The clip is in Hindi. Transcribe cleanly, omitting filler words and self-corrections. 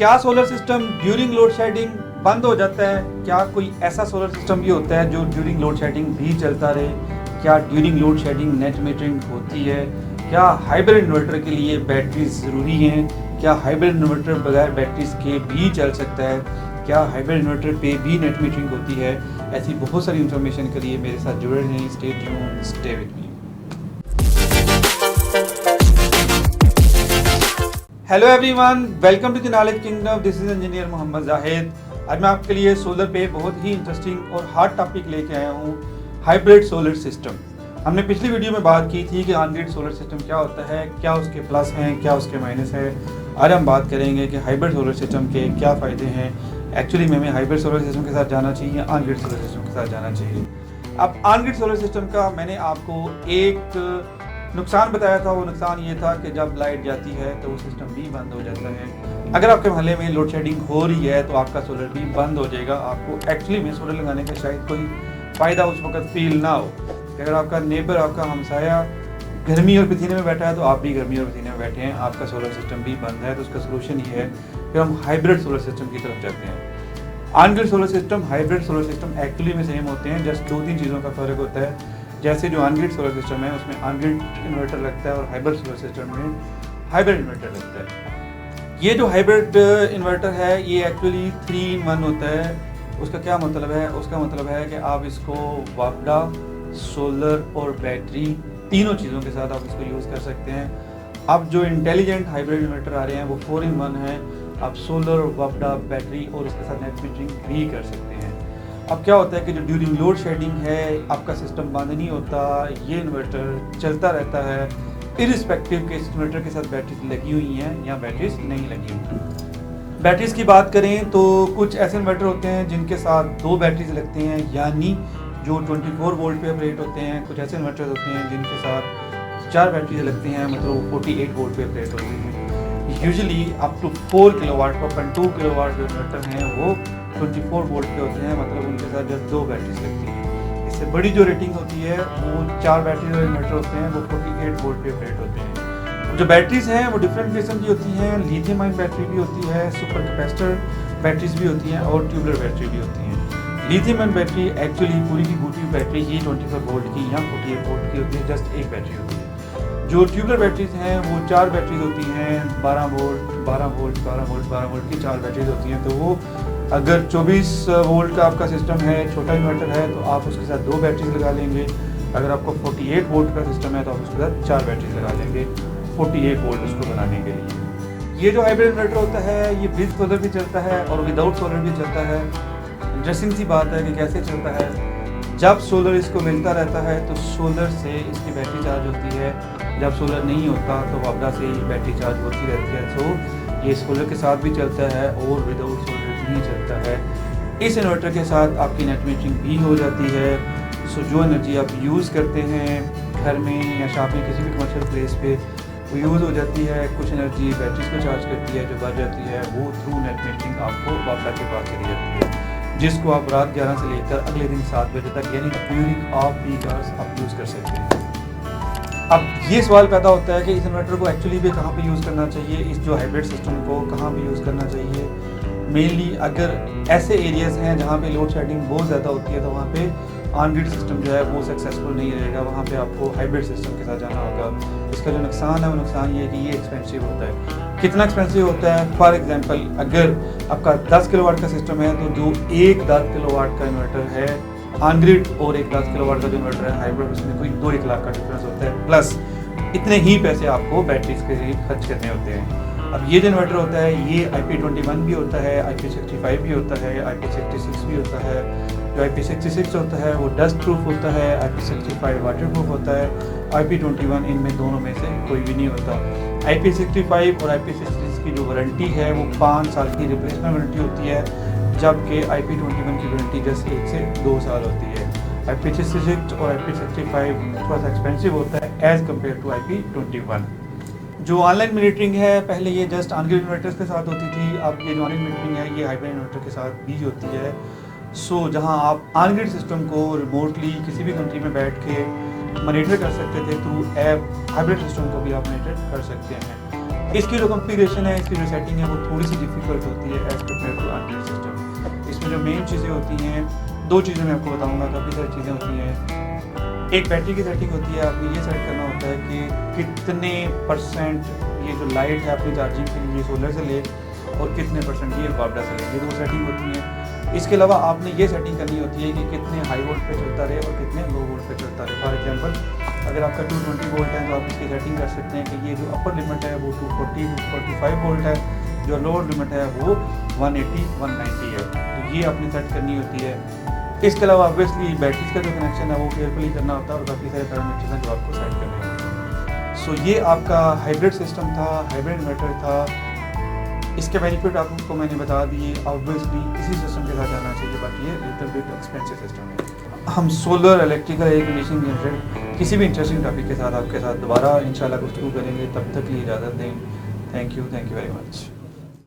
क्या solar system during load shedding बंद हो जाता है? क्या कोई ऐसा सोलर सिस्टम भी होता है जो ड्यूरिंग लोड शेडिंग भी चलता रहे? क्या during load shedding net metering होती है? क्या हाइब्रिड इन्वर्टर के लिए बैटरीज ज़रूरी हैं? क्या हाइब्रिड इन्वर्टर बगैर बैटरीज के भी चल सकता है? क्या हाइब्रिड इन्वर्टर पे भी नेट मीटरिंग होती है? ऐसी बहुत सारी इन्फॉर्मेशन के लिए मेरे साथ जुड़े रहें। Stay tuned, stay with me. Hello everyone, welcome to the knowledge kingdom. This is engineer Mohammad Zahid. आज मैं आपके लिए सोलर पे बहुत ही इंटरेस्टिंग और हार्ड टॉपिक लेके आया हूँ, हाइब्रिड सोलर सिस्टम। हमने पिछली वीडियो में बात की थी कि ऑन-ग्रिड सोलर सिस्टम क्या होता है, क्या उसके प्लस हैं, क्या उसके माइनस हैं। आज हम बात करेंगे कि हाइब्रिड सोलर सिस्टम के क्या फ़ायदे हैं। एक्चुअली में हमें हाइब्रिड सोलर सिस्टम के साथ जाना चाहिए, ऑन-ग्रिड सोलर सिस्टम के साथ जाना चाहिए। अब ऑन-ग्रिड सोलर सिस्टम का मैंने आपको एक नुकसान बताया था। वो नुकसान ये था कि जब लाइट जाती है तो वो सिस्टम भी बंद हो जाता है। अगर आपके मोहल्ले में लोड शेडिंग हो रही है तो आपका सोलर भी बंद हो जाएगा। आपको एक्चुअली में सोलर लगाने का शायद कोई फ़ायदा उस वक्त फील ना हो। अगर आपका नेबर, आपका हमसाया गर्मी और पसीने में बैठा है तो आप भी गर्मी और पसीने में बैठे हैं, आपका सोलर सिस्टम भी बंद है, तो उसका सोल्यूशन ये है कि हम हाइब्रिड सोलर सिस्टम की तरफ जाते हैं। On-grid solar system, hybrid solar system actually में सेम होते हैं, जस्ट 2-3 चीज़ों का फ़र्क होता है। जैसे जो ऑन-ग्रिड सोलर सिस्टम है उसमें ऑन-ग्रिड इन्वर्टर लगता है और हाइब्रिड सोलर सिस्टम में हाइब्रिड इन्वर्टर लगता है। ये जो हाइब्रिड इन्वर्टर है ये एक्चुअली 3-in-1 होता है। उसका क्या मतलब है? उसका मतलब है कि आप इसको वापडा, सोलर और बैटरी तीनों चीज़ों के साथ आप इसको यूज़ कर सकते हैं। अब जो इंटेलिजेंट हाइब्रिड इन्वर्टर आ रहे हैं वो 4-in-1 है। आप सोलर, वापडा, बैटरी और उसके साथ नेट मीटरिंग भी कर सकते हैं। अब क्या होता है कि जो ड्यूरिंग लोड शेडिंग है आपका सिस्टम बंद नहीं होता, ये इन्वर्टर चलता रहता है इरिस्पेक्टिव के इस इन्वर्टर के साथ बैटरीज लगी हुई हैं या बैटरीज नहीं लगी हुई। बैटरीज की बात करें तो कुछ ऐसे इन्वर्टर होते हैं जिनके साथ 2 बैटरीज लगते हैं, यानी जो 24 वोल्ट पे ऑपरेट होते हैं। कुछ ऐसे इन्वर्टर होते हैं जिनके साथ 4 बैटरीज लगती हैं, मतलब 48 वोल्ट पे ऑपरेट होते हैं। Usually up to 4 kilowatt, 2 kilowatt जो इन्वर्टर हैं वो 24 वोल्ट के होते हैं, मतलब उनके साथ जस्ट 2 बैटरीज लगती हैं। इससे बड़ी जो रेटिंग होती है वो 4 बैटरी वाले इन्वर्टर होते हैं, वो 48 वोल्ट पे ऑपरेट होते हैं। जो बैटरीज हैं वो डिफरेंट किस्म की होती हैं। लिथियम आयन बैटरी भी होती है, सुपर कैपेसिटर बैटरीज भी होती हैं और ट्यूबुलर बैटरी भी होती हैं। लिथियम आयन बैटरी एक्चुअली पूरी की पूरी बैटरी ही 24 वोल्ट की या 48 वोल्ट की होती है, जस्ट एक बैटरी होती है। जो ट्यूबुलर बैटरीज हैं वो 4 बैटरीज होती हैं, 12 वोल्ट, 12 वोल्ट, 12 वोल्ट, 12 वोल्ट की 4 बैटरीज होती हैं। तो वो अगर 24 वोल्ट का आपका सिस्टम है, छोटा इन्वर्टर है, तो आप उसके साथ 2 बैटरीज लगा लेंगे। अगर आपको 48 वोल्ट का सिस्टम है तो आप उसके साथ 4 बैटरीज लगा लेंगे 48 वोल्ट उसको बनाने के लिए। ये जो हाइब्रिड इन्वर्टर होता है ये विद सोलर भी चलता है और विदाउट सोलर भी चलता है। इंटरेस्टिंग सी बात है कि कैसे चलता है। जब सोलर इसको मिलता रहता है तो सोलर से इसकी बैटरी चार्ज होती है, जब सोलर नहीं होता तो वापडा से ही बैटरी चार्ज होती रहती है। सो ये सोलर के साथ भी चलता है और विदाउट सोलर भी चलता है। इस इन्वर्टर के साथ आपकी नेट मीटरिंग भी हो जाती है। सो जो एनर्जी आप यूज़ करते हैं घर में या शॉप में, किसी भी कमर्शियल प्लेस पे, वो यूज़ हो जाती है। कुछ एनर्जी बैटरीज को चार्ज करती है, जो बच जाती है वो थ्रू नेट मीटरिंग आपको वापडा के पास चली जाती है, जिसको आप रात 11 से लेकर अगले दिन 7 बजे तक यानी ड्यूरिंग ऑफ पीक आवर्स आप यूज़ कर सकते हैं। अब ये सवाल पैदा होता है कि इस इन्वर्टर को एक्चुअली भी कहाँ पे यूज़ करना चाहिए, इस जो हाइब्रिड सिस्टम को कहाँ पे यूज़ करना चाहिए। मेनली अगर ऐसे एरियाज़ हैं जहाँ पे लोड शेडिंग बहुत ज़्यादा होती है तो वहाँ पे ऑन-ग्रिड सिस्टम जो है वो सक्सेसफुल नहीं रहेगा, वहाँ पे आपको हाइब्रिड सिस्टम के साथ जाना होगा। इसका जो नुकसान है वो नुकसान ये है कि ये एक्सपेंसिव होता है। कितना एक्सपेंसिव होता है? फॉर एग्जांपल अगर आपका 10 किलोवाट का सिस्टम है तो जो एक 10 किलोवाट का इन्वर्टर है ऑन-ग्रिड और एक 10 किलोवाट का जो इन्वर्टर है हाइब्रिड, उसमें कोई 2-1 लाख का डिफरेंस होता है, प्लस इतने ही पैसे आपको बैटरीज के लिए खर्च करने होते हैं। अब ये जो इन्वर्टर होता है ये IP21 भी होता है, IP65 भी होता है, IP66 भी होता है। जो IP66 होता है वो डस्ट प्रूफ होता है, IP65 वाटर प्रूफ होता है, IP21 इनमें दोनों में से कोई भी नहीं होता। IP65 और IP66 की जो वारंटी है वो 5 साल की रिप्लेसमेंट वारंटी होती है, जबकि IP21 की वारंटी जस्ट 1 से 2 साल होती है। IP66 और IP65 थोड़ा सा एक्सपेंसिव होता है एज़ कम्पेयर टू IP21। जो ऑनलाइन मॉनिटरिंग है पहले ये जस्ट ऑन-ग्रिड इन्वर्टर्स के साथ होती थी, अब ये जो ऑनलाइन मॉनिटरिंग है ये हाइब्रिड इन्वर्टर के साथ भी होती है। सो जहां आप ऑन-ग्रिड सिस्टम को रिमोटली किसी भी कंट्री में बैठ के मॉनिटर कर सकते थे थ्रू ऐप, हाइब्रिड सिस्टम को भी आप मॉनिटर कर सकते हैं। इसकी जो कॉन्फ़िगरेशन है, इसकी जो सेटिंग है वो थोड़ी सी डिफ़िकल्ट होती है एज़ कम्पेयर टू अनग्रिड सिस्टम। इसमें जो मेन चीज़ें होती हैं, 2 चीज़ें मैं आपको बताऊँगा, काफ़ी सारी चीज़ें होती हैं। एक बैटरी की सेटिंग होती है, आपने ये सेट करना होता है कि कितने % ये जो लाइट है अपनी चार्जिंग के लिए सोलर से ले और कितने % ये वापडा से ले, ये 2 सेटिंग होती हैं। इसके अलावा आपने ये सेटिंग करनी होती है कि कितने हाई वोल्ट पे चलता रहे और कितने लो वोल्ट पे चलता रहे। फॉर एग्जांपल अगर आपका 220 वोल्ट है तो आप इसकी सेटिंग कर सकते हैं कि ये जो अपर लिमिट है वो 240 245 वोल्ट है, जो लोअर लिमिट है वो 180 190 है, तो ये आपने सेट करनी होती है। इसके अलावा ऑब्वियसली बैटरीज का जो कनेक्शन है वो केयरफुली करना होता है और काफ़ी सारे पैरामीटर्स हैं जो आपको सेट करने होते हैं। सो ये आपका हाइब्रिड सिस्टम था, हाइब्रिड इन्वर्टर था। इसके बेनिफिट आपको मैंने बता दिए। ऑब्वियसली इसी सिस्टम के साथ जाना चाहिए, बाकी ये लिटिल बिट एक्सपेंसिव सिस्टम है। हम solar, electrical, air conditioning related किसी भी इंटरेस्टिंग टॉपिक के साथ आपके साथ दोबारा इंशाल्लाह गुफ्तगू करेंगे। तब तक के लिए इजाज़त दें। Thank you very much.